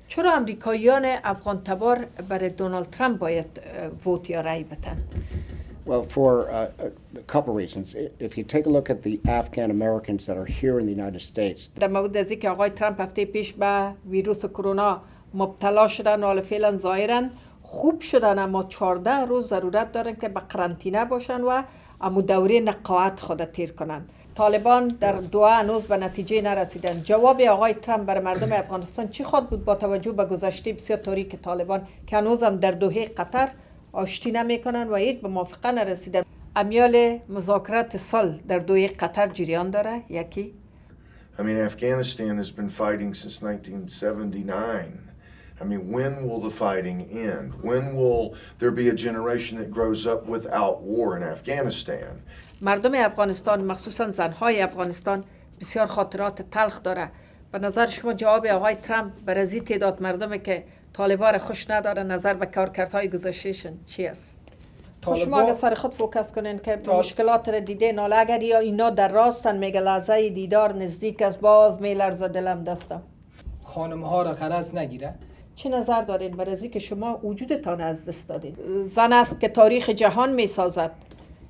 چرا امریکاییان افغان تبار برای دونالد ترامپ باید ووت یا رای بدن؟ Well, for a couple reasons. If you take a look at the Afghan Americans that are here in the United States. در مورد از اینکه آقای ترامپ هفته پیش به ویروس کرونا مبتلا شدن و حالا فعلا ظاهرا خوب شدن، اما 14 روز ضرورت دارن که به قرنطینه باشن و اما دوره نقاهت خود تیر کنند. طالبان در دوحه هنوز به نتیجه نرسیدن. جواب آقای ترامپ برای مردم افغانستان چی خواهد بود با توجه به گذشته بسیار تاریک طالبان که هنوز هم در دوحه قطر آشتی نمیکنن و هیچ به موافقه نرسیدن؟ امیال مذاکرات صلح در دوحه قطر جریان داره یکی؟ I mean, Afghanistan has been fighting since 1979. I mean, when will the fighting end? When will there be a generation that grows up without war in Afghanistan? مردم افغانستان مخصوصا زنهای افغانستان بسیار خاطرات تلخ داره. به نظر شما جواب آقای ترامپ برای تعداد مردمی که طالبان خوش نداره نظر به کارکردهای گذشتهشون چی است؟ شما اگه سر خود فوکس کنین که مشکلات را دیده ناله اگر یا اینا در راستن میگه لحظه دیدار نزدیک است باز میلرزه دلم دستم. خانم ها را غرض نگیره. چه نظر دارین برای از که شما وجودتان از دست دادین؟ زن است که تاریخ جهان می سازد،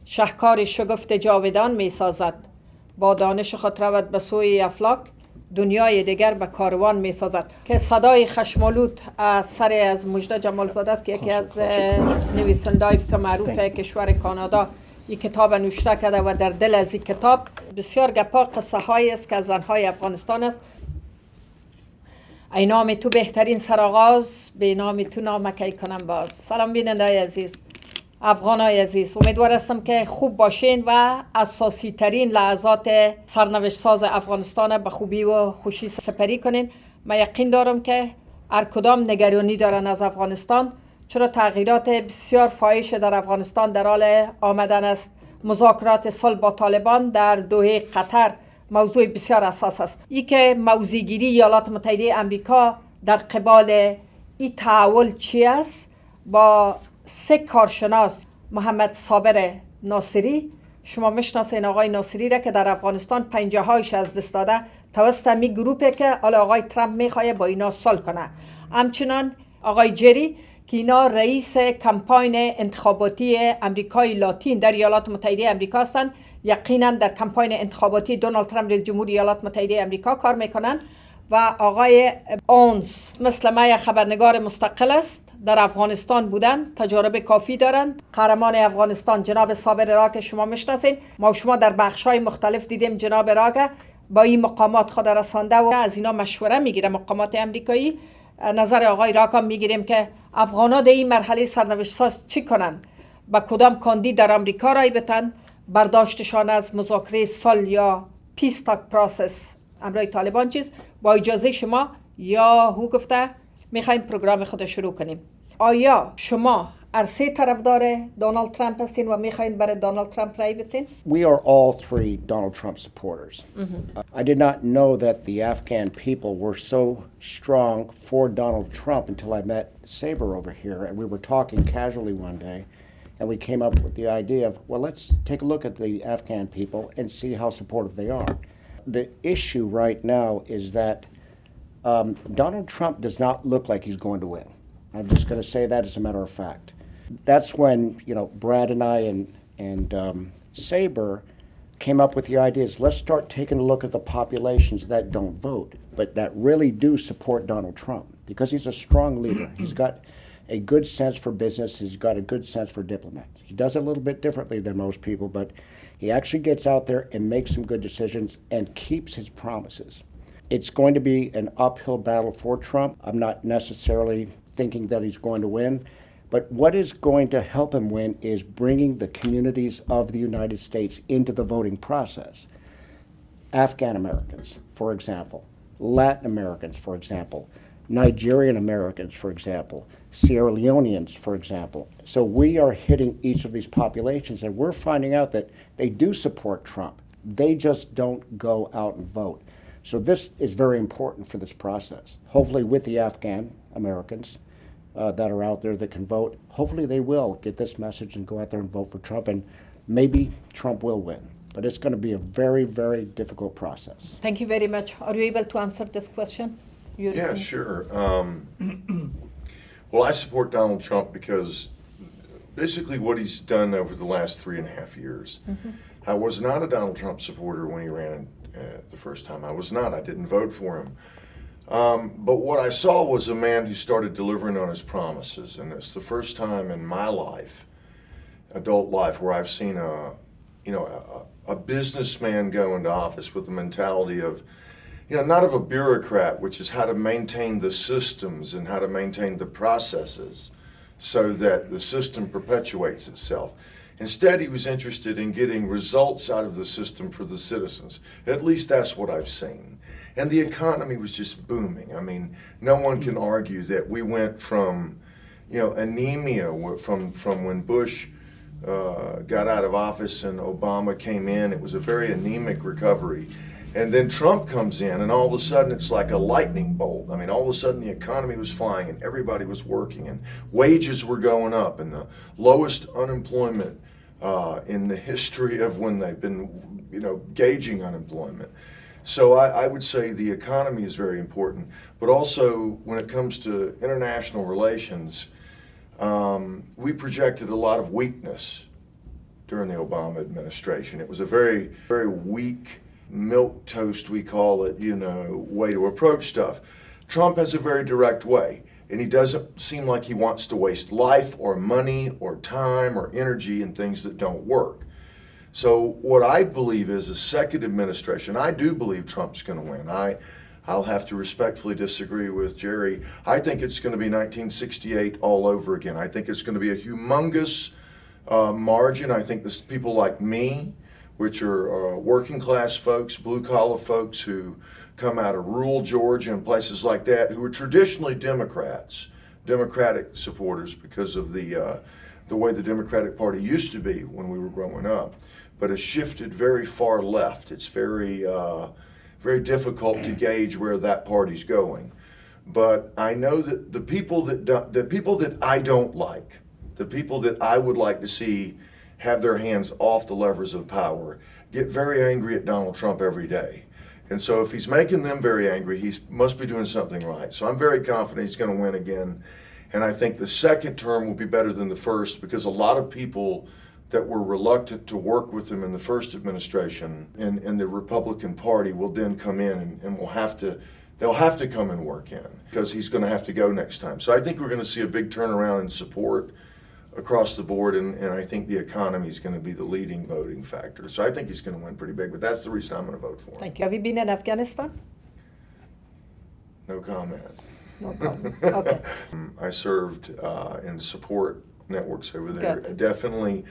شهکار شگفت جاودان می سازد، با دانش خود رود به سوی افلاک، دنیای دیگر به کاروان می سازد. که صدای خشمالود سر از مجد جمالزاده است که یکی از نویسنده‌های بسیار معروف کشور کانادا این کتاب نوشته کرده و در دل از این کتاب بسیار گپا قصه هایی است که از زنهای افغانستان است. ای نام تو بهترین سرآغاز، به نام تو نامکی کنم باز. سلام بیننده عزیز، افغانای عزیز، امیدوار هستم که خوب باشین و اساسی ترین لحظات سرنوشت ساز افغانستان به خوبی و خوشی سپری کنین. من یقین دارم که هر کدام نگرانی دارن از افغانستان، چرا تغییرات بسیار فاحش در افغانستان در حال آمدن است. مذاکرات صلح با طالبان در دوحه قطر موضوع بسیار اساس است. ای که موضع‌گیری ایالات متحده آمریکا در قبال این تحول چی است؟ با 3 کارشناس، محمد سبره ناصری، شما میشناسین آقای ناصری را که در افغانستان 50 هایش از دست داده توسط می گروپی که حالا آقای ترامپ میخواد با اینا صلح کنه. همچنان آقای جری که اینا رئیس کمپاین انتخاباتی امریکای لاتین در ایالات متحده آمریکا هستند. یقینا در کمپاین انتخاباتی دونالد ترامپ رئیس جمهوری ایالات متحده آمریکا کار میکنن. و آقای اونز مثل ما خبرنگار مستقل است، در افغانستان بودن، تجارب کافی دارند. قهرمان افغانستان جناب سبره را که شما میشناسین، ما شما در بخش‌های مختلف دیدیم جناب را که با این مقامات خود رسانده و از اینا مشوره میگیره مقامات امریکایی. نظر آقای راکا میگیریم که افغان‌ها در این مرحله سرنوشت ساز چی کنند، با کدام کاندید در امریکا رای بدن، برداشتشان از مذاکره صلح یا پیس تاک پروسس امرای طالبان چیست. با اجازه شما یا هو گفته میخوایم پروگرام خود شروع کنیم. آیا شما عرصه طرفدار دونالد ترامپ هستین و میخواین برای دونالد ترامپ رای بدین؟ We are all 3 Donald Trump supporters. I did not know that the Afghan people were so strong for Donald Trump until I met Sebere over here, and we were talking casually one day, and we came up with the idea of, well, let's take a look at the Afghan people and see how supportive they are. The issue right now is that Donald Trump does not look like he's going to win. I'm just going to say that as a matter of fact. That's when, you know, Brad and I and Sebere came up with the ideas. Let's start taking a look at the populations that don't vote, but that really do support Donald Trump, because he's a strong leader. He's got a good sense for business. He's got a good sense for diplomats. He does it a little bit differently than most people, but he actually gets out there and makes some good decisions and keeps his promises. It's going to be an uphill battle for Trump. I'm not necessarily thinking that he's going to win, but what is going to help him win is bringing the communities of the United States into the voting process. Afghan Americans, for example, Latin Americans, for example, Nigerian Americans, for example, Sierra Leoneans, for example. So we are hitting each of these populations, and we're finding out that they do support Trump. They just don't go out and vote. So this is very important for this process. Hopefully with the Afghan Americans that are out there that can vote, hopefully they will get this message and go out there and vote for Trump, and maybe Trump will win. But it's going to be a very, very difficult process. Thank you very much. Are you able to answer this question? Yeah, sure. Well, I support Donald Trump because basically what he's done over the last 3.5 years. I was not a Donald Trump supporter when he ran the first time. I was not. I didn't vote for him. But what I saw was a man who started delivering on his promises, and it's the first time in my life, adult life, where I've seen a businessman go into office with the mentality of, not of a bureaucrat, which is how to maintain the systems and how to maintain the processes so that the system perpetuates itself. Instead, he was interested in getting results out of the system for the citizens. At least that's what I've seen. And the economy was just booming. I mean, no one can argue that we went from, anemia from when Bush got out of office and Obama came in. It was a very anemic recovery. And then Trump comes in, and all of a sudden it's like a lightning bolt. I mean, all of a sudden the economy was flying, and everybody was working, and wages were going up, and the lowest unemployment in the history of when they've been, gauging unemployment. So I would say the economy is very important, but also when it comes to international relations, we projected a lot of weakness during the Obama administration. It was a very, very weak, milk toast, we call it, way to approach stuff. Trump has a very direct way, and he doesn't seem like he wants to waste life or money or time or energy in things that don't work. So what I believe is a second administration, I do believe Trump's going to win. I'll have to respectfully disagree with Jerry. I think it's going to be 1968 all over again. I think it's going to be a humongous margin. I think this people like me, which are working class folks, blue collar folks who come out of rural Georgia and places like that, who are traditionally Democratic supporters because of the way the Democratic Party used to be when we were growing up, but has shifted very far left. It's very difficult to gauge where that party's going. But I know that the people that I don't like, the people that I would like to see have their hands off the levers of power, get very angry at Donald Trump every day. And so if he's making them very angry, he must be doing something right. So I'm very confident he's going to win again. And I think the second term will be better than the first, because a lot of people that were reluctant to work with him in the first administration and the Republican Party will then come in and they'll have to come and work in, because he's going to have to go next time. So I think we're going to see a big turnaround in support across the board, and I think the economy is going to be the leading voting factor. So I think he's going to win pretty big, but that's the reason I'm going to vote for him. Thank you. Have you been in Afghanistan? No comment. No comment. Okay. I served in support networks over there. Good. Definitely.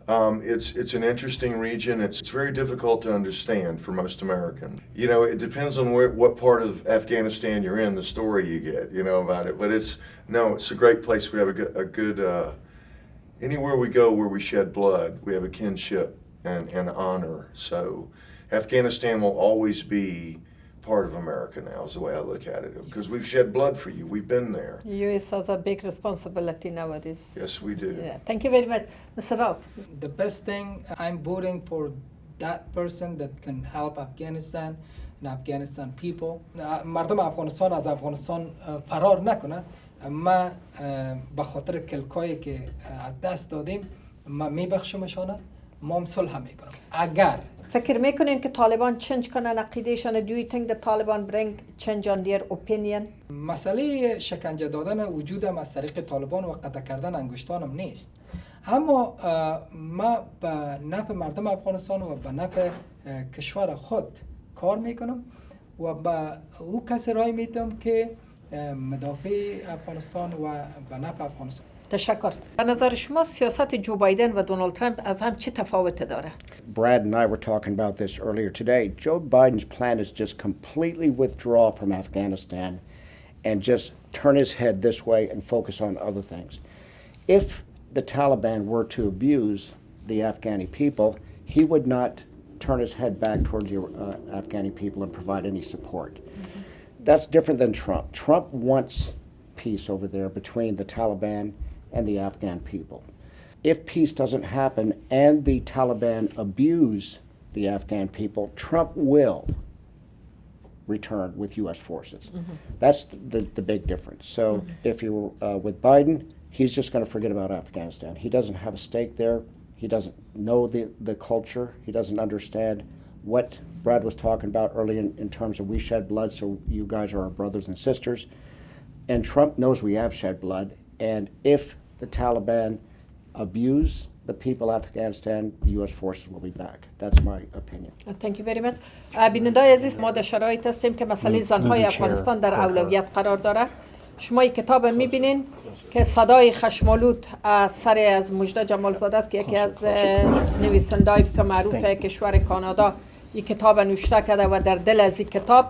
It's an interesting region. It's very difficult to understand for most Americans. It depends on what part of Afghanistan you're in, the story you get, about it. But it's a great place. We have a good anywhere we go where we shed blood, we have a kinship and honor. So Afghanistan will always be part of America now, is the way I look at it, because we've shed blood for you. We've been there. US has a big responsibility nowadays. Yes, we do. Yeah. Thank you very much. Mr. Rao. The best thing, I'm voting for that person that can help Afghanistan and Afghanistan people. مردم افغانستان از افغانستان فرار نکنه. ما به خاطر کلکایی که از دست دادیم ما میبخشمشانه، ما هم صلح میکنم. اگر فکر میکنین که طالبان چنج کنن عقیدهشان؟ Do you think the Taliban bring change on their opinion? مسئله شکنجه دادن وجودم از طریق طالبان و قطع کردن انگشتانم نیست، اما ما به نفع مردم افغانستان و به نفع کشور خود کار میکنم و به او کسی رای میدم که مدافع افغانستان و به نفع افغانستان. تشکر. به نظر شما سیاست جو بایدن و دونالد ترامپ از هم چه تفاوت داره؟ Brad and I were talking about this earlier today. Joe Biden's plan is just completely withdraw from Afghanistan and just turn his head this way and focus on other things. If the Taliban were to abuse the Afghani people, he would not turn his head back towards the Afghani people and provide any support. Mm-hmm. That's different than Trump. Trump wants peace over there between the Taliban and the Afghan people. If peace doesn't happen and the Taliban abuse the Afghan people, Trump will returned with U.S. forces. That's the big difference. So if you're with Biden, he's just going to forget about Afghanistan. He doesn't have a stake there. He doesn't know the culture. He doesn't understand what Brad was talking about earlier in terms of we shed blood, so you guys are our brothers and sisters. And Trump knows we have shed blood. And if the Taliban abuse the people of Afghanistan, the U.S. forces will be back. That's my opinion. Thank you very much. بیننده عزیز، ما در شرایط هستیم که مسئله زنهای افغانستان در اولویت قرار داره. شما این کتاب میبینین که صدای خشمالود سر از مجد جمالزاده است که یکی از نویسنده‌های بسیار معروف کشور کانادا این کتاب نوشته کرده و در دل از این کتاب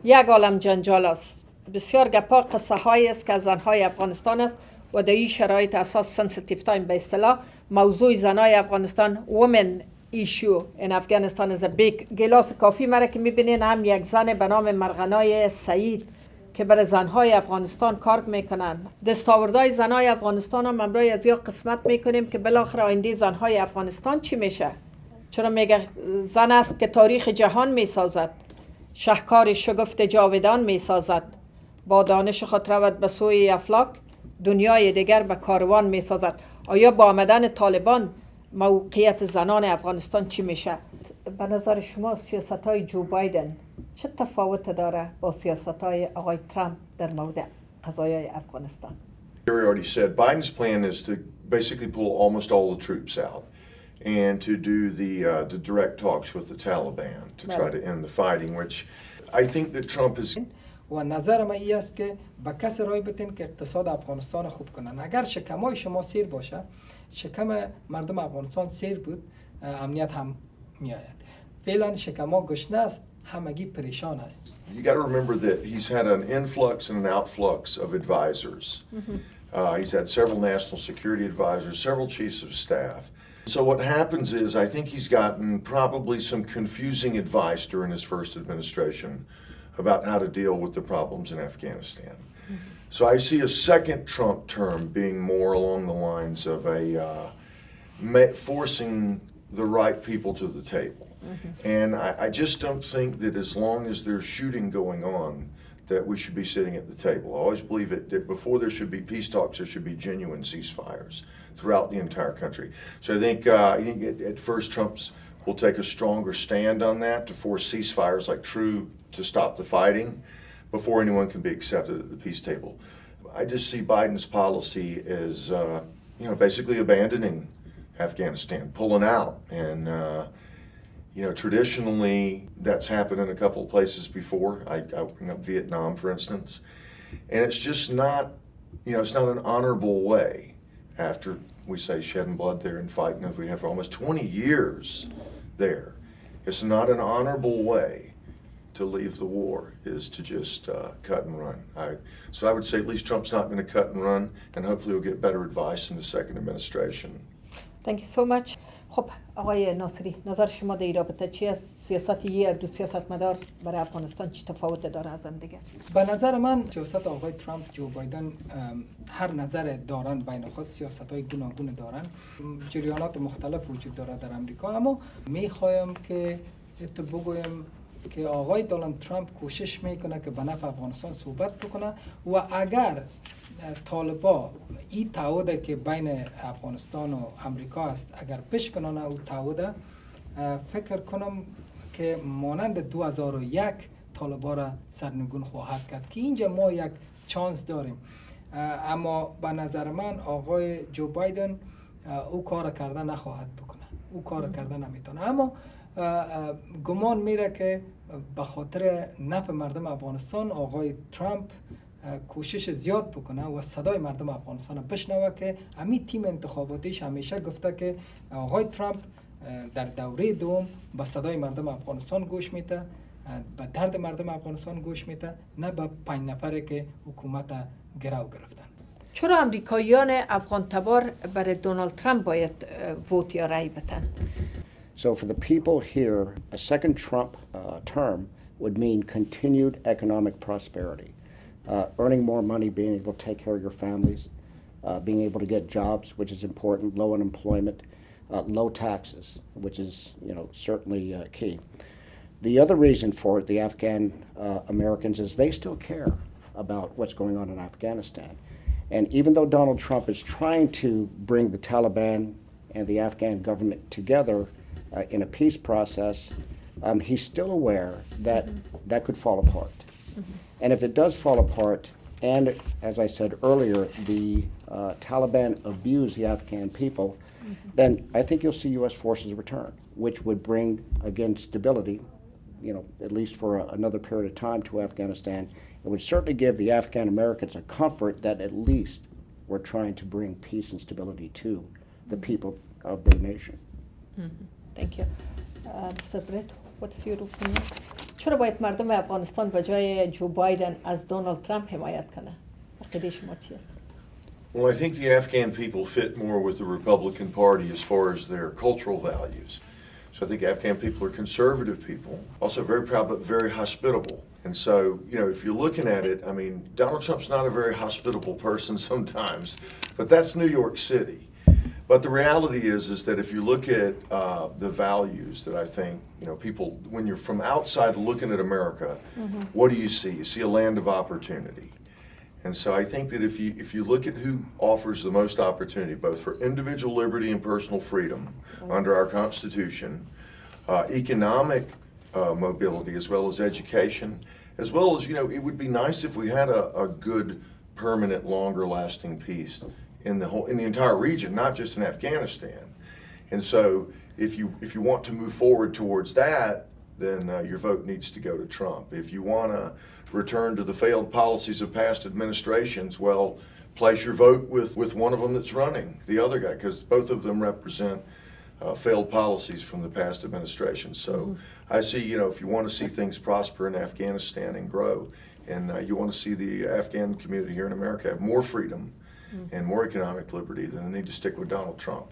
یک عالم جنجال است. بسیار گپا قصه هایی است که از زنهای افغانستان است و در این شرایط اساس سنسیتیو تایم به اصطلاح موضوع زنای افغانستان women issue in Afghanistan is a big. گلاس کافی مرا که میبینین هم یک زن به نام مرغنای سعید که برای زنهای افغانستان کار میکنن. دستاوردهای زنهای افغانستان هم امروز از یا قسمت میکنیم که بالاخره آینده زنهای افغانستان چی میشه. چرا میگه زن است که تاریخ جهان میسازد، شهکار شگفت جاودان میسازد، با دانش خود رود به سوی افلاک، دنیای دیگر به کاروان میسازد. آیا با آمدن طالبان موقعیت زنان افغانستان چی میشه؟ به نظر شما سیاست‌های جو بایدن چه تفاوت داره با سیاست‌های آقای ترامپ در مورد قضایای افغانستان؟ Gary already said Biden's plan is to basically pull almost all the troops out and to do the direct talks with the Taliban to try to end the fighting, which I think that Trump is. و نظر من این است که با کس رای بتین که اقتصاد افغانستان خوب کنن. اگر شکمای شما سیر باشه، شکم مردم افغانستان سیر بود، امنیت هم میآید. فعلا شکما گشنه است، همگی پریشان است. You got to remember that he's had an influx and an outflux of advisors. He's had several national security advisors, several chiefs of staff. So what happens is I think he's gotten probably some confusing advice during his first administration about how to deal with the problems in Afghanistan. So I see a second Trump term being more along the lines of forcing the right people to the table. And I just don't think that as long as there's shooting going on that we should be sitting at the table. I always believe that before there should be peace talks, there should be genuine ceasefires throughout the entire country. So I think at first Trump's will take a stronger stand on that to force ceasefires like true to stop the fighting before anyone can be accepted at the peace table. I just see Biden's policy as, basically abandoning Afghanistan, pulling out. And, traditionally that's happened in a couple of places before. I bring up Vietnam, for instance. And it's just not, it's not an honorable way after we say shedding blood there and fighting as we have for almost 20 years there. It's not an honorable way to leave the war is to just cut and run. So I would say at least Trump's not going to cut and run, and hopefully we'll get better advice in the second administration. Thank you so much. خب آقای ناصری، نظر شما در این رابطه چی است؟ سیاست دو سیاستمدار برای افغانستان چه تفاوت داره از هم دیگه؟ به نظر من سیاست آقای ترامپ، جو بایدن هر نظر دارن بین خود، سیاست‌های گوناگون دارن، جریانات مختلف وجود داره در امریکا. اما می‌خوایم که بگویم که آقای دونالد ترامپ کوشش میکنه که به نفع افغانستان صحبت بکنه و اگر طالبا این تعهد که بین افغانستان و امریکا است اگر پیش کنن او تعهد، فکر کنم که مانند 2001 طالبا را سرنگون خواهد کرد که اینجا ما یک چانس داریم. اما به نظر من آقای جو بایدن او کار کرده نخواهد بکنه، او کار کرده نمیتونه. اما گمان میره که به خاطر نفع مردم افغانستان آقای ترامپ کوشش زیاد بکنه و صدای مردم افغانستان بشنوه که همین تیم انتخاباتیش همیشه گفته که آقای ترامپ در دوره دوم به صدای مردم افغانستان گوش میده، به درد مردم افغانستان گوش میده، نه به 5 نفره که حکومت گرو گرفتن. چرا امریکاییان افغان تبار برای دونالد ترامپ باید ووت یا رای بدن؟ So for the people here, a second Trump term would mean continued economic prosperity. Earning more money, being able to take care of your families, being able to get jobs, which is important, low unemployment, low taxes, which is certainly key. The other reason for it, the Afghan Americans, is they still care about what's going on in Afghanistan. And even though Donald Trump is trying to bring the Taliban and the Afghan government together in a peace process, he's still aware that that could fall apart. And if it does fall apart, and as I said earlier, the Taliban abuse the Afghan people, then I think you'll see U.S. forces return, which would bring, again, stability, at least for another period of time to Afghanistan. It would certainly give the Afghan Americans a comfort that at least we're trying to bring peace and stability to the people of their nation. Thank you. Mr. Brett, what's your opinion? چرا باید مردم افغانستان به جای جو بایدن از دونالد ترامپ حمایت کنه؟ عقیده شما چی است؟ Well, I think the Afghan people fit more with the Republican Party as far as their cultural values. So I think Afghan people are conservative people, also very proud but very hospitable. And so, if you're looking at it, I mean, Donald Trump's not a very hospitable person sometimes, but that's New York City. But the reality is that if you look at the values that I think, people, when you're from outside looking at America, what do you see? You see a land of opportunity. And so I think that if you look at who offers the most opportunity, both for individual liberty and personal freedom under our Constitution, economic mobility as well as education, as well as, it would be nice if we had a good, permanent, longer-lasting peace in the entire region, not just in Afghanistan. And so if you want to move forward towards that, then your vote needs to go to Trump. If you want to return to the failed policies of past administrations, well, place your vote with one of them that's running, the other guy, because both of them represent failed policies from the past administration. So I see, if you want to see things prosper in Afghanistan and grow, and you want to see the Afghan community here in America have more freedom and more economic liberty, then they need to stick with Donald Trump.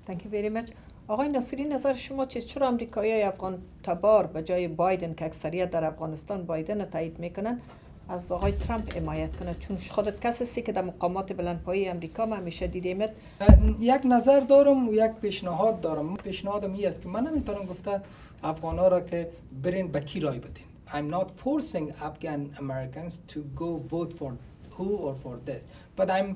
Thank you very much. آقای ناصری، نظر شما چیست؟ چرا آمریکایی‌های افغان تبار به جای بایدن که اکثریت در افغانستان بایدن تایید میکنن از آقای ترامپ حمایت کنه؟ چون خودت کسی هستی که در مقامات بلندپایه امریکا ما همیشه دیدیمت. یک نظر دارم و یک پیشنهاد دارم. پیشنهادم این است که من نمیتونم گفته افغانا را که برین به کی رای بدین. I'm not forcing Afghan Americans to go vote for who or for this, but I'm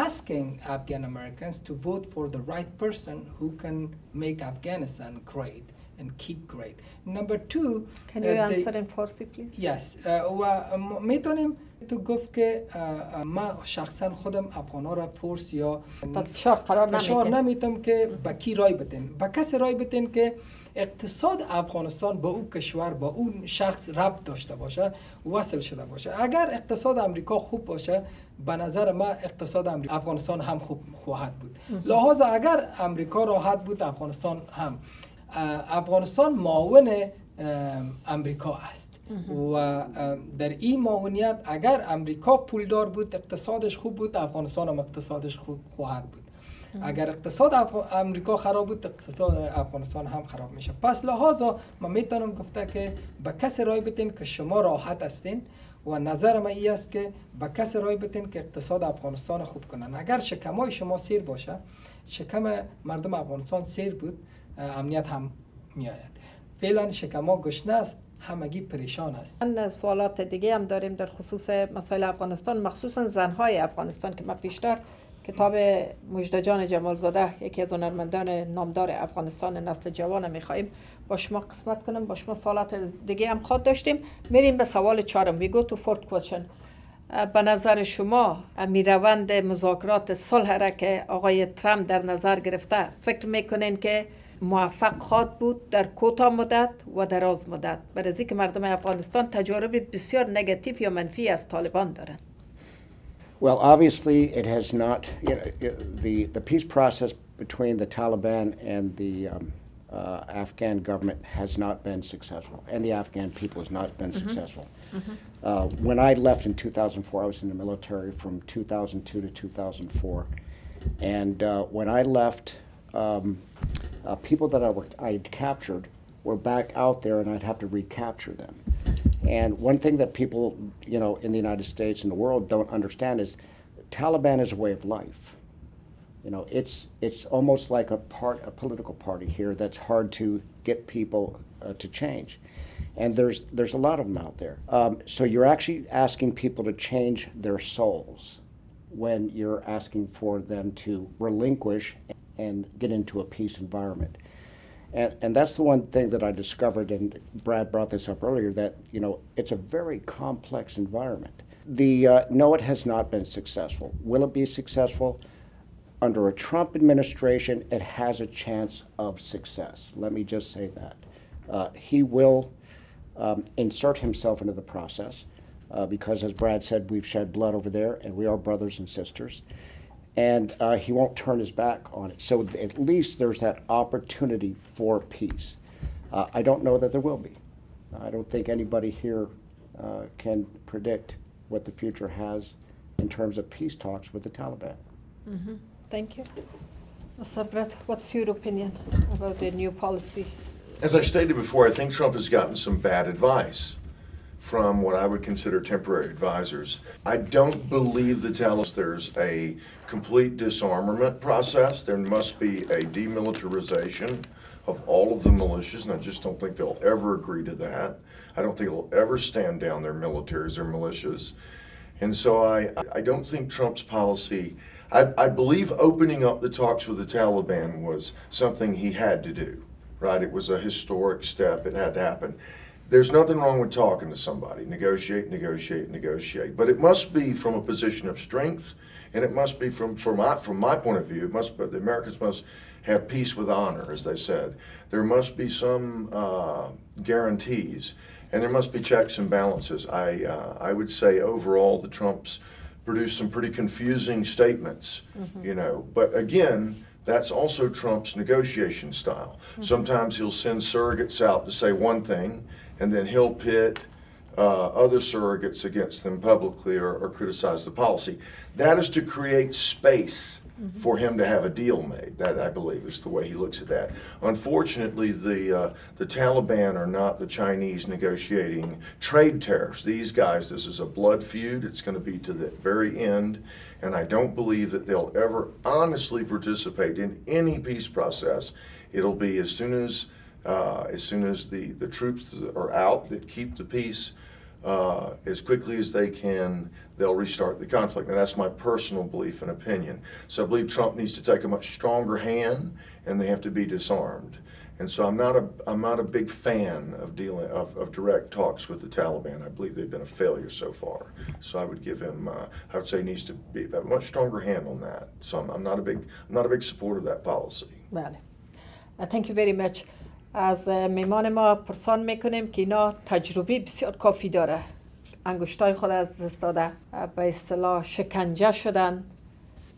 asking Afghan Americans to vote for the right person who can make Afghanistan great and keep great. Number two, can you answer in Farsi please? Yes. و میتونیم تو گفت که ما شخصا خودم افغانا را فورس یا فشار نمیتم که با کی رای بدین. با کسی رای بدین که اقتصاد افغانستان با اون کشور با اون شخص ربط داشته باشه، وصل شده باشه. اگر اقتصاد امریکا خوب باشه، به نظر من اقتصاد افغانستان هم خوب خواهد بود. لحاظا اگر امریکا راحت بود، افغانستان معاون امریکا است و در این معاونیت اگر امریکا پولدار بود، اقتصادش خوب بود، افغانستان هم اقتصادش خوب خواهد بود. اگر اقتصاد امریکا خراب بود، اقتصاد افغانستان هم خراب میشه. پس لحاظا من میتونم گفته که به کسی رای بدین که شما راحت هستین و نظر من این است که به کسی رای بدین که اقتصاد افغانستان خوب کنن. اگر شکمای شما سیر باشه، شکم مردم افغانستان سیر بود، امنیت هم میآید. فعلا شکما گشنه است، همگی پریشان است. من سوالات دیگه هم داریم در خصوص مسائل افغانستان، مخصوصا زنهای افغانستان که ما بیشتر کتاب مجد جان جمالزاده، یکی از هنرمندان نامدار افغانستان نسل جوان میخواهیم با شما قسمت کنم. با شما سوالات دیگه هم خواهد داشتیم. میریم به سوال چهارم. We go to fourth question. به نظر شما میروند مذاکرات صلح را که آقای ترامپ در نظر گرفته فکر میکنین که موفق خواهد بود در کوتاه مدت و دراز مدت؟ برای از اینکه مردم افغانستان تجارب بسیار نگاتیو یا منفی از طالبان دارند. Well, obviously, it has not. The peace process between the Taliban and the Afghan government has not been successful, and the Afghan people has not been successful. When I left in 2004, I was in the military from 2002 to 2004, and when I left, people that I had captured were back out there, and I'd have to recapture them. And one thing that people, in the United States and the world don't understand is Taliban is a way of life. You know, it's almost like a political party here that's hard to get people to change. And there's a lot of them out there. So you're actually asking people to change their souls when you're asking for them to relinquish and get into a peace environment. And that's the one thing that I discovered, and Brad brought this up earlier, that, you know, it's a very complex environment. No, it has not been successful. Will it be successful? Under a Trump administration, it has a chance of success. Let me just say that. He will insert himself into the process because, as Brad said, we've shed blood over there, and we are brothers and sisters. And he won't turn his back on it. So at least there's that opportunity for peace. I don't know that there will be. I don't think anybody here can predict what the future has in terms of peace talks with the Taliban. Mm-hmm. Thank you. Mr. Brett, what's your opinion about the new policy? As I stated before, I think Trump has gotten some bad advice from what I would consider temporary advisors. I don't believe the Taliban. There's a complete disarmament process. There must be a demilitarization of all of the militias, and I just don't think they'll ever agree to that. I don't think they'll ever stand down their militaries, their militias. And so I don't think Trump's policy, I believe opening up the talks with the Taliban was something he had to do, right? It was a historic step. It had to happen. There's nothing wrong with talking to somebody, negotiate, negotiate, negotiate. But it must be from a position of strength, and it must be from my point of view, the Americans must have peace with honor, as they said. There must be some guarantees, and there must be checks and balances. I would say overall the Trumps produced some pretty confusing statements, you know. But again, that's also Trump's negotiation style. Sometimes he'll send surrogates out to say one thing, and then he'll pit other surrogates against them publicly or criticize the policy. That is to create space for him to have a deal made. That, I believe, is the way he looks at that. Unfortunately, the Taliban are not the Chinese negotiating trade tariffs. These guys, this is a blood feud. It's going to be to the very end. And I don't believe that they'll ever honestly participate in any peace process. It'll be as soon as the troops are out that keep the peace, as quickly as they can, they'll restart the conflict. Now, that's my personal belief and opinion. So I believe Trump needs to take a much stronger hand, and they have to be disarmed. And so I'm not a big fan of direct talks with the Taliban. I believe they've been a failure so far. So I would give him, I would say he needs to have a much stronger hand on that. So I'm not a big supporter of that policy. بله. Thank you very much. از میمان ما پرسان میکنیم که اینا تجربه بسیار کافی داره. انگشتای خود از دست داده، به اصطلاح شکنجه شدن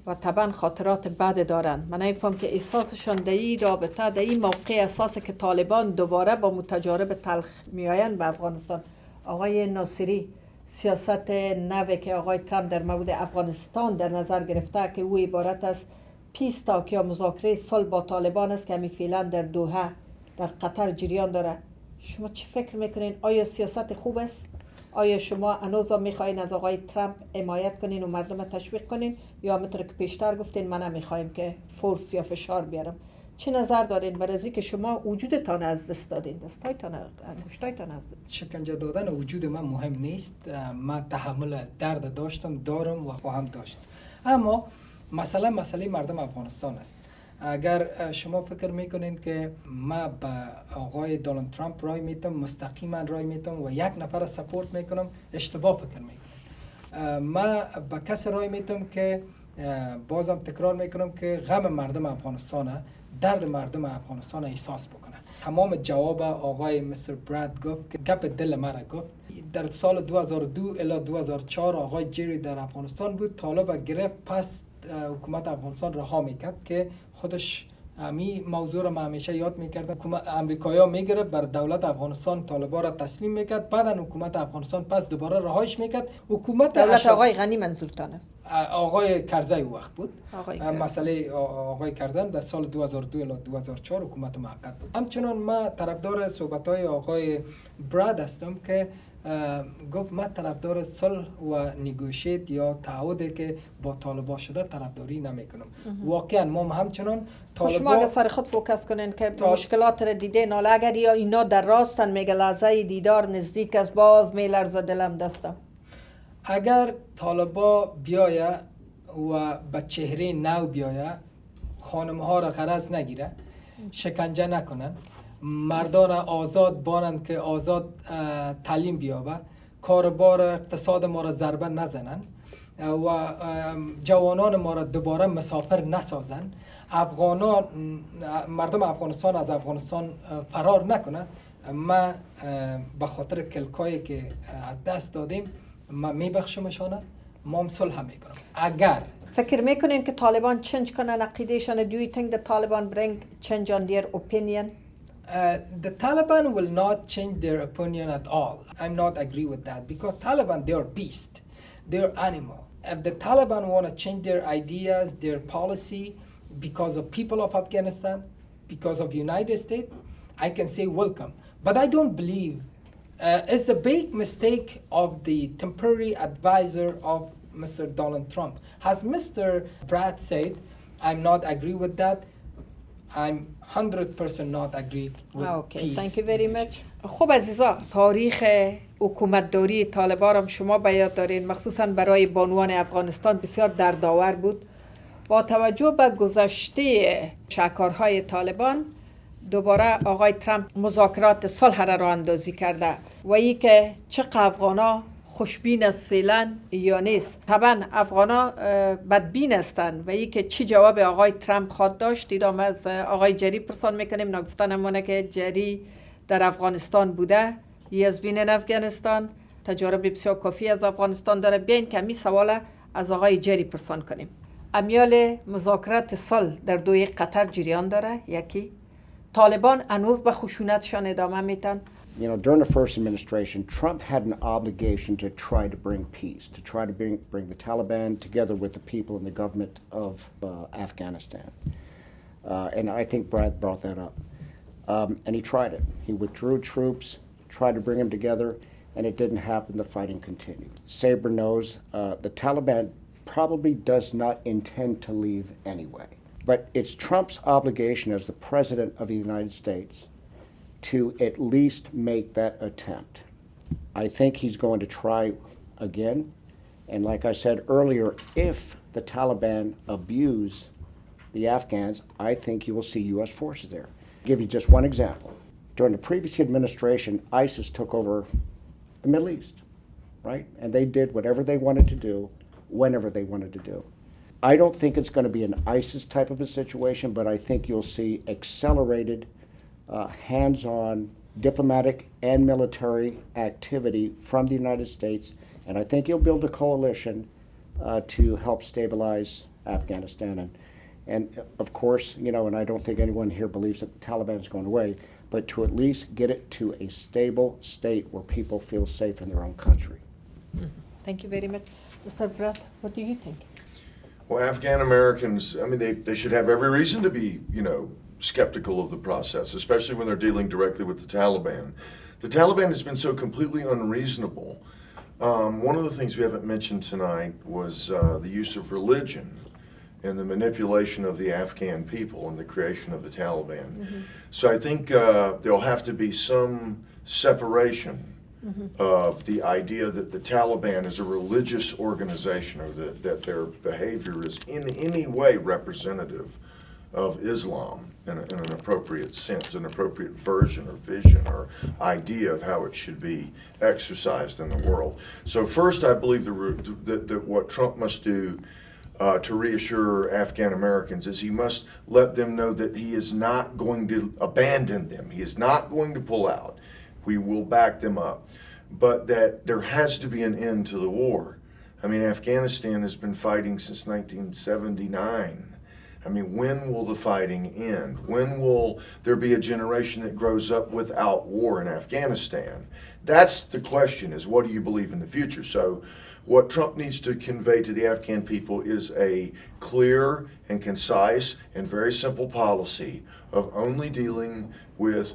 و طبعا خاطرات بد دارن. من نمی‌فهم که احساسشان در این رابطه، در این موقع اساسه که طالبان دوباره با متجارب تلخ میآیند به افغانستان. آقای ناصری، سیاست نوی که آقای ترامپ در مورد افغانستان در نظر گرفته که او عبارت از پیس تاک یا مذاکره صلح با طالبان است که همین فعلا در دوحه در قطر جریان داره. شما چی فکر میکنین؟ آیا سیاست خوب است؟ آیا شما هنوز میخواین از آقای ترامپ حمایت کنین و مردم تشویق کنین، یا همونطور که پیشتر گفتین من نمیخوایم که فورس یا فشار بیارم؟ چه نظر دارین برای اینکه شما وجودتان از دست دادین، دستایتان انگشتایتان از دست؟ شکنجه دادن وجود من مهم نیست. من تحمل درد دارم و خواهم داشت. اما مسئله مردم افغانستان است. اگر شما فکر میکنین که ما به آقای دونالد ترامپ رای میتم، مستقیما رای میتم و یک نفر سپورت میکنم، اشتباه فکر میکنم. ما به کس رای میتم که بازم تکرار میکنم که غم مردم افغانستان، درد مردم افغانستان احساس بکنه. تمام جواب آقای مستر براد گفت که گپ دل مرا گفت. در سال 2002 الی 2004 آقای جری در افغانستان بود، طالب گرفت، پس حکومت افغانستان رها میکرد که خودش می موضوع را همیشه یاد میکردم. حکومت امریکایا میگرفت بر دولت افغانستان، طالبا را تسلیم میکرد، بعدا حکومت افغانستان پس دوباره رهایش میکرد. حکومت دولت آقای غنی منظورتان است؟ آقای کرزی وقت بود. مسئله آقای کرزی در سال 2002 الی 2004 حکومت موقت بود. همچنان ما طرفدار صحبت‌های آقای براد هستم که گفت من طرفدار صلح و نیگوشیت یا تعهدی که با طالبان شده طرفداری نمیکنم. واقعا ما همچنان شما اگه طالبان سر خود فوکس کنین که مشکلات را دیدین، حالا اگر یا اینا در راستن میگه لحظه دیدار نزدیک است، باز میلرزه دلم دستم. اگر طالبا بیایه و به چهره نو بیایه، خانم ها را غرض نگیره، شکنجه نکنن، مردان آزاد بانند که آزاد تعلیم بیابه، کاربار اقتصاد ما را ضربه نزنن و جوانان ما را دوباره مسافر نسازن، مردم افغانستان از افغانستان فرار نکنه. ما به خاطر کلکایی که دست دادیم ما میبخشمشانه، ما هم صلح میکنم. اگر فکر میکنین که طالبان چنج کنن عقیدهشان؟ Do you think the Taliban bring change on their opinion? The Taliban will not change their opinion at all. I'm not agree with that because Taliban, they are beast, they are animal. If the Taliban want to change their ideas, their policy because of people of Afghanistan, because of United States, I can say welcome. But I don't believe it's a big mistake of the temporary advisor of Mr. Donald Trump. As Mr. Brad said, I'm not agree with that. I'm 100% not agree with Okay, peace. thank you very much. خب عزیزا، تاریخ حکومتداری طالبان هم شما به یاد دارین، مخصوصا برای بانوان افغانستان بسیار دردآور بود. با توجه به گذشته شهکارهای طالبان، دوباره آقای ترامپ مذاکرات صلح را راه اندازی کرده و ای که چقدر افغانا خوشبین است فعلا یا نیست. طبعا افغانا بدبین هستند و ای که چی جواب آقای ترامپ خواد داشت، ایرام از آقای جری پرسان میکنیم. نگفتن همونه که جری در افغانستان بوده، ای از بین افغانستان تجارب بسیار کافی از افغانستان داره. بیاین که می سوال از آقای جری پرسان کنیم. امیال مذاکرات صلح در دوی قطر جریان داره. یکی طالبان هنوز به خشونتشان ادامه میتن. You know, during the first administration, Trump had an obligation to try to bring peace, to try to bring the Taliban together with the people and the government of Afghanistan. And I think Brad brought that up. And he tried it. He withdrew troops, tried to bring them together, and it didn't happen. The fighting continued. Sebere knows the Taliban probably does not intend to leave anyway. But it's Trump's obligation as the President of the United States to at least make that attempt. I think he's going to try again. And like I said earlier, if the Taliban abuse the Afghans, I think you will see U.S. forces there. I'll give you just one example. During the previous administration, ISIS took over the Middle East, right? And they did whatever they wanted to do, whenever they wanted to do. I don't think it's going to be an ISIS type of a situation, but I think you'll see accelerated, hands-on diplomatic and military activity from the United States, and I think you'll build a coalition to help stabilize Afghanistan. And of course, you know, and I don't think anyone here believes that the Taliban is going away, but to at least get it to a stable state where people feel safe in their own country. Mm-hmm. Thank you very much. Mr. Brad, what do you think? Well, Afghan Americans, I mean, they should have every reason to be, you know, skeptical of the process, especially when they're dealing directly with the Taliban. The Taliban has been so completely unreasonable. One of the things we haven't mentioned tonight was the use of religion and the manipulation of the Afghan people and the creation of the Taliban. Mm-hmm. So I think there'll have to be some separation of the idea that the Taliban is a religious organization or that their behavior is in any way representative of Islam in an appropriate sense, an appropriate version or vision or idea of how it should be exercised in the world. So first, I believe that what Trump must do to reassure Afghan Americans is he must let them know that he is not going to abandon them. He is not going to pull out. We will back them up. But that there has to be an end to the war. I mean, Afghanistan has been fighting since 1979. I mean, when will the fighting end? When will there be a generation that grows up without war in Afghanistan? That's the question, is what do you believe in the future? So what Trump needs to convey to the Afghan people is a clear and concise and very simple policy of only dealing with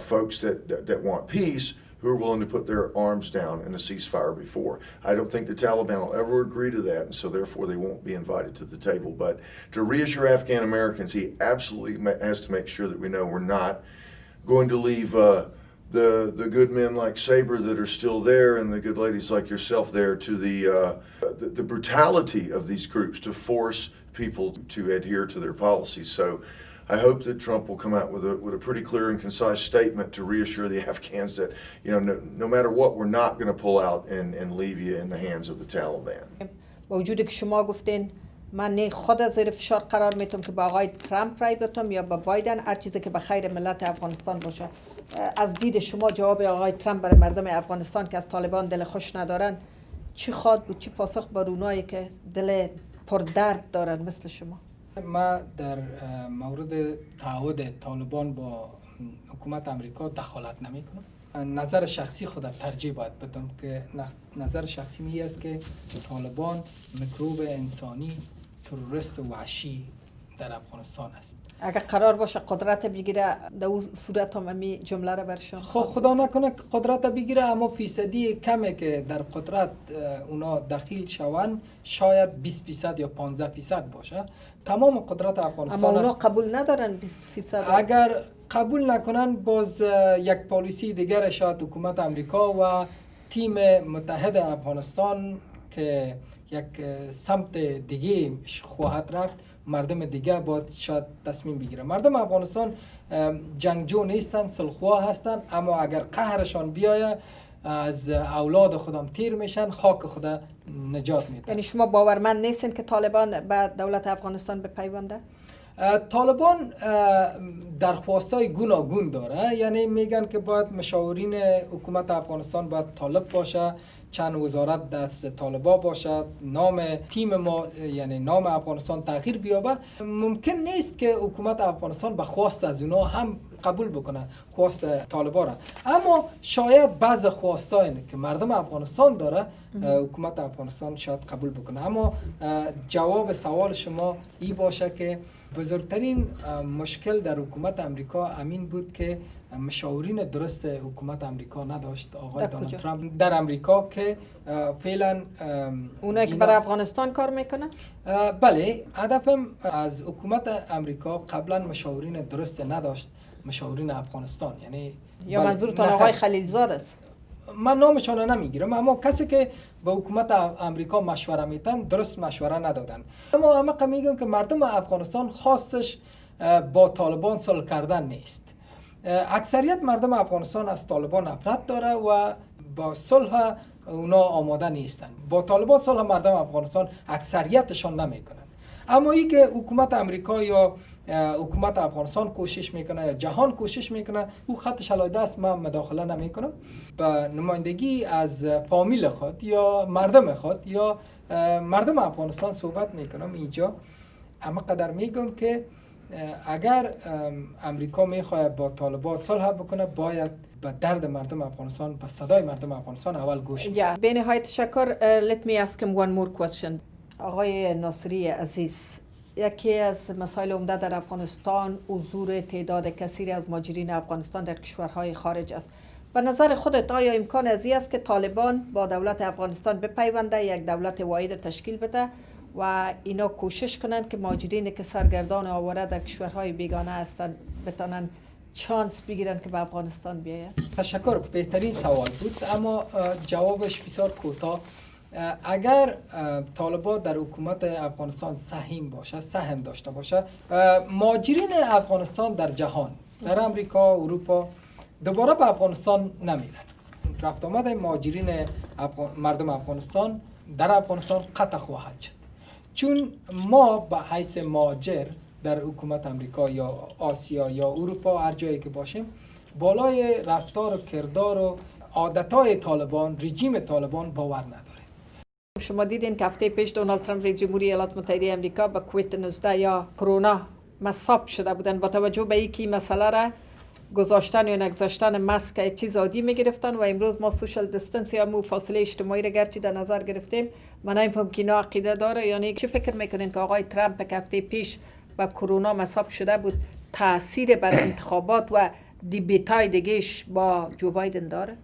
folks that want peace, who are willing to put their arms down in a ceasefire before. I don't think the Taliban will ever agree to that, and so therefore they won't be invited to the table. But to reassure Afghan Americans, he absolutely has to make sure that we know we're not going to leave the good men like Sebere that are still there and the good ladies like yourself there to the brutality of these groups to force people to adhere to their policies. So I hope that Trump will come out with a pretty clear and concise statement to reassure the Afghans that, you know, no matter what, we're not going to pull out and leave you in the hands of the Taliban. با وجودی که شما گفتین من نه خود زیر فشار قرار میتم که با آقای ترامپ رای بدم یا با بایدن، هر چیزی که به خیر ملت افغانستان باشه. از دید شما جواب آقای ترامپ برای مردم افغانستان که از طالبان دل خوش ندارن چی خواهد بود؟ چی پاسخ بر اونایی که دل پر درد دارن مثل شما؟ ما در مورد تعهد طالبان با حکومت آمریکا دخالت نمی کنم. نظر شخصی خودم ترجیح باید بدم که نظر شخصی می است که طالبان میکروب انسانی تروریست و وحشی در افغانستان است. اگر قرار باشه قدرت بگیره در اون صورت هم امی جمله را برشون خب خدا نکنه قدرت بگیره، اما فیصدی کمه که در قدرت اونا دخیل شوند شاید 20% یا 15% باشه. تمام قدرت افغانستان اما اونا قبول ندارن 20%. اگر قبول نکنن باز یک پالیسی دیگر شاید حکومت آمریکا و تیم متحد افغانستان که یک سمت دیگه خواهد رفت، مردم دیگه باید شاید تصمیم بگیره. مردم افغانستان جنگجو نیستن، صلح‌خواه هستن، اما اگر قهرشان بیایه از اولاد خودم تیر میشن، خاک خدا نجات میدن. یعنی شما باورمند نیستین که طالبان به دولت افغانستان بپیونده؟ طالبان درخواستای گوناگون داره، یعنی میگن که باید مشاورین حکومت افغانستان باید طالب باشه، چند وزارت دست طالبا باشد، نام تیم ما یعنی نام افغانستان تغییر بیابه. ممکن نیست که حکومت افغانستان به خواست از اونا هم قبول بکنه خواست طالبا را، اما شاید بعض خواستایی که مردم افغانستان داره حکومت افغانستان شاید قبول بکنه. اما جواب سوال شما ای باشه که بزرگترین مشکل در حکومت امریکا امین بود که مشاورین درست حکومت امریکا نداشت. آقای دونالد ترامپ در امریکا که فعلا اونایی که برای افغانستان کار میکنه؟ بله، هدفم از حکومت امریکا قبلا مشاورین درست نداشت، مشاورین افغانستان. یعنی یا منظورتان آقای خلیلزاد است؟ من نامشان نمیگیرم، اما کسی که به حکومت امریکا مشوره میتن درست مشوره ندادن. اما همه میگم که مردم افغانستان خواستش با طالبان صلح کردن نیست. اکثریت مردم افغانستان از طالبان نفرت داره و با صلح اونا آماده نیستن. با طالبان صلح مردم افغانستان اکثریتشان نمیکنن. اما ای که حکومت امریکا یا حکومت افغانستان کوشش میکنه یا جهان کوشش میکنه، او خطش علیحده است، من مداخله نمیکنم. به نمایندگی از فامیل خود یا مردم خود یا مردم افغانستان صحبت میکنم اینجا. اما قدر میگم که اگر امریکا میخواد با طالبان صلح بکنه، باید به درد مردم افغانستان، به صدای مردم افغانستان اول گوش بده. به نهایت تشکر. Let me ask him one more question. آقای ناصری عزیز، یکی از مسائل عمده در افغانستان حضور تعداد کثیری از مهاجرین افغانستان در کشورهای خارج است. به نظر خودت آیا امکان ازی است که طالبان با دولت افغانستان بپیونده، یک دولت واحد تشکیل بده و اینا کوشش کنند که مهاجرینی که سرگردان آواره در کشورهای بیگانه هستند بتونن چانس بگیرن که به افغانستان بیاید؟ تشکر، بهترین سوال بود، اما جوابش بسیار کوتاه. اگر طالبان در حکومت افغانستان سهم داشته باشه، مهاجرین افغانستان در جهان، در امریکا، اروپا دوباره به افغانستان نمیرن. رفت آمد مهاجرین مردم افغانستان در افغانستان قطع خواهد شد، چون ما به حیث مهاجر در حکومت امریکا یا آسیا یا اروپا هر جایی که باشیم، بالای رفتار و کردار و عادتهای طالبان، رژیم طالبان باور نداریم. شما دیدین که هفته پیش دونالد ترامپ رئیس جمهوری ایالات متحده آمریکا به کووید 19 یا کرونا مصاب شده بودن. با توجه به اینکه مسئله را گذاشتن یا نگذاشتن ماسک یک چیز عادی میگرفتن و امروز ما سوشال دیستنس یا مو فاصله اجتماعی را گرچه در نظر گرفتیم، من نمیفهم که اینا عقیده داره. یعنی چه فکر میکنین که آقای ترامپ که هفته پیش با کرونا مصاب شده بود تاثیر بر انتخابات و دیبیتای دیگهش با جو بایدن داره؟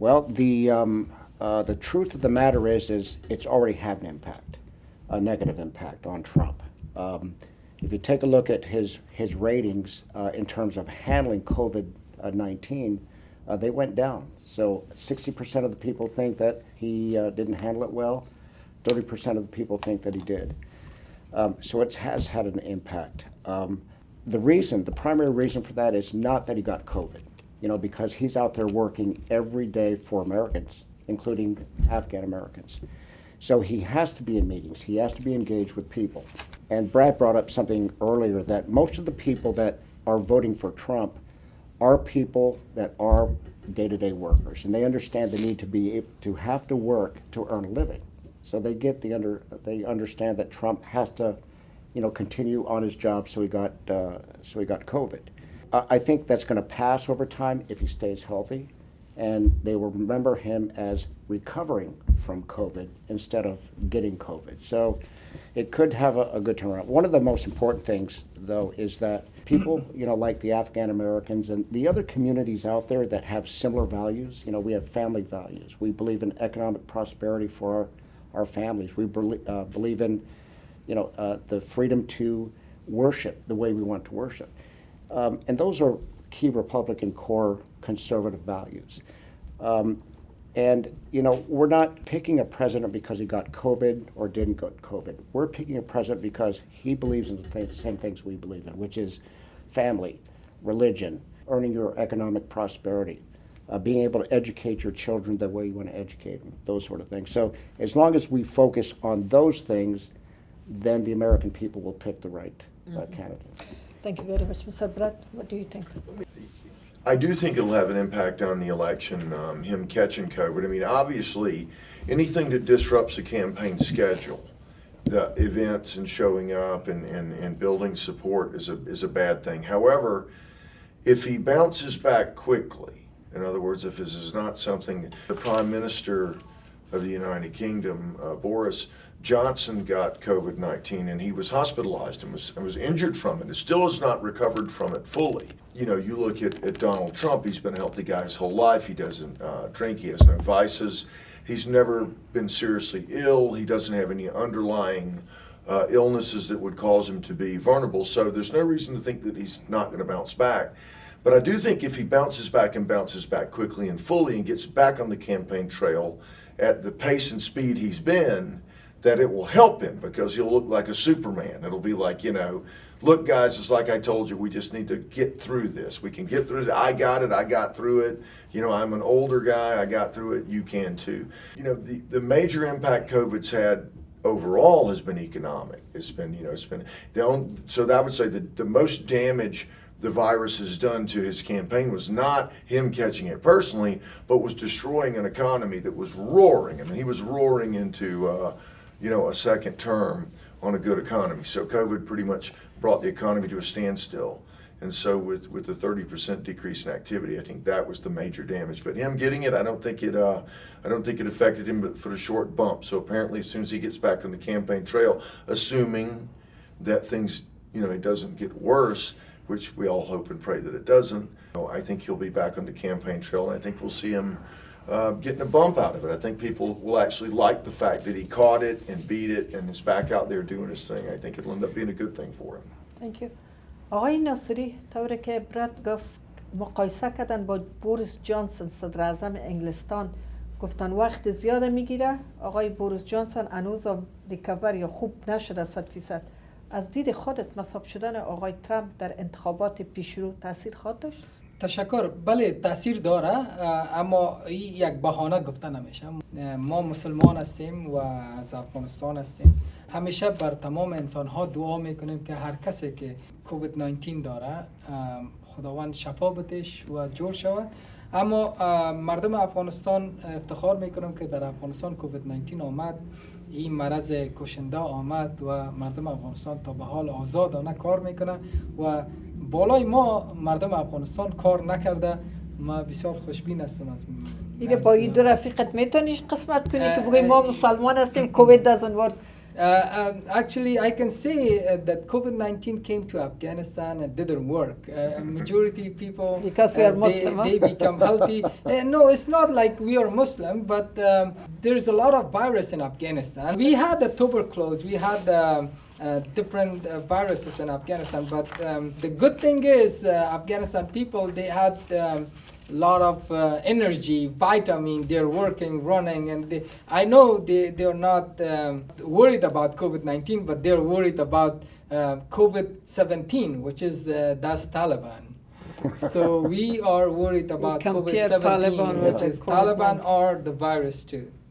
Well, the truth of the matter is it's already had an impact, a negative impact on Trump. If you take a look at his ratings in terms of handling COVID-19, they went down. So 60% of the people think that he didn't handle it well. 30% of the people think that he did. So it has had an impact. The primary reason for that is not that he got COVID, because he's out there working every day for Americans, including Afghan Americans. So he has to be in meetings. He has to be engaged with people. And Brad brought up something earlier that most of the people that are voting for Trump are people that are day-to-day workers, and they understand the need to have to work to earn a living. So they understand that Trump has to, continue on his job. So he got COVID. I think that's going to pass over time if he stays healthy, and they will remember him as recovering from COVID instead of getting COVID. So it could have a good turnaround. One of the most important things, though, is that people, like the Afghan Americans and the other communities out there that have similar values, we have family values. We believe in economic prosperity for our families. We believe in, the freedom to worship the way we want to worship. And those are key Republican core conservative values. And, we're not picking a president because he got COVID or didn't get COVID. We're picking a president because he believes in the same things we believe in, which is family, religion, earning your economic prosperity, being able to educate your children the way you want to educate them, those sort of things. So as long as we focus on those things, then the American people will pick the right candidate. Thank you very much. Mr. Brad, what do you think? I do think it'll have an impact on the election, him catching COVID. I mean, obviously, anything that disrupts a campaign schedule, the events and showing up and building support is a bad thing. However, if he bounces back quickly, in other words, if this is not something, the Prime Minister of the United Kingdom, Boris Johnson, got COVID-19 and he was hospitalized and was injured from it. He still has not recovered from it fully. You look at Donald Trump, he's been a healthy guy his whole life. He doesn't drink, he has no vices. He's never been seriously ill. He doesn't have any underlying illnesses that would cause him to be vulnerable. So there's no reason to think that he's not going to bounce back. But I do think if he bounces back quickly and fully and gets back on the campaign trail at the pace and speed he's been, that it will help him because he'll look like a Superman. It'll be like, look, guys, it's like I told you, we just need to get through this. We can get through it. I got it. I got through it. I'm an older guy. I got through it. You can too. The major impact COVID's had overall has been economic. It's been so that I would say that the most damage the virus has done to his campaign was not him catching it personally, but was destroying an economy that was roaring. I mean, he was roaring into, a second term on a good economy. So COVID pretty much brought the economy to a standstill. And so with the 30% decrease in activity, I think that was the major damage. But him getting it, I don't think it affected him but for a short bump. So apparently as soon as he gets back on the campaign trail, assuming that things, it doesn't get worse, which we all hope and pray that it doesn't, I think he'll be back on the campaign trail, and I think we'll see him getting a bump out of it. I think people will actually like the fact that he caught it and beat it and is back out there doing his thing. I think it'll end up being a good thing for him. Thank you. آقای ناصری، طوری که براد گفت مقایسه کردن با بوریس جانسون صدر اعظم انگلستان، گفتن وقت زیاده میگیره. آقای بوریس جانسون هنوزم ریکاور یا خوب نشده 100%. از دید خودت نصب شدن آقای ترامپ در انتخابات پیشرو تاثیر خواهد داشت؟ تشکر. بله تاثیر داره، اما این یک بهانه گفته نمیشه. ما مسلمان هستیم و از افغانستان هستیم. همیشه بر تمام انسان ها دعا میکنیم که هر کسی که کووید 19 داره خداوند شفا بدهش و جور شود. اما مردم افغانستان افتخار میکنم که در افغانستان کووید 19 آمد، این مرض کشنده آمد و مردم افغانستان تا به حال آزادانه کار میکنه و بالای ما مردم افغانستان کار نکرده. ما بسیار خوشبین هستم از اینه. با این دو رفیقت میتونیش قسمت کنی که بگوی ما مسلمان هستیم کووید از اون وارد Actually, I can say that COVID-19 came to Afghanistan and didn't work. Majority people, Because we are Muslim, they become healthy. No, it's not like we are Muslim, but there's a lot of virus in Afghanistan. We had the tuberculosis, we had different viruses in Afghanistan, but the good thing is Afghanistan people, they had lot of energy, vitamin, they're working, running, and I know they're not worried about COVID-19, but they're worried about COVID-17, which is that's Taliban. So we are worried about compare COVID-17, Taliban which with is COVID-19. Taliban or the virus too.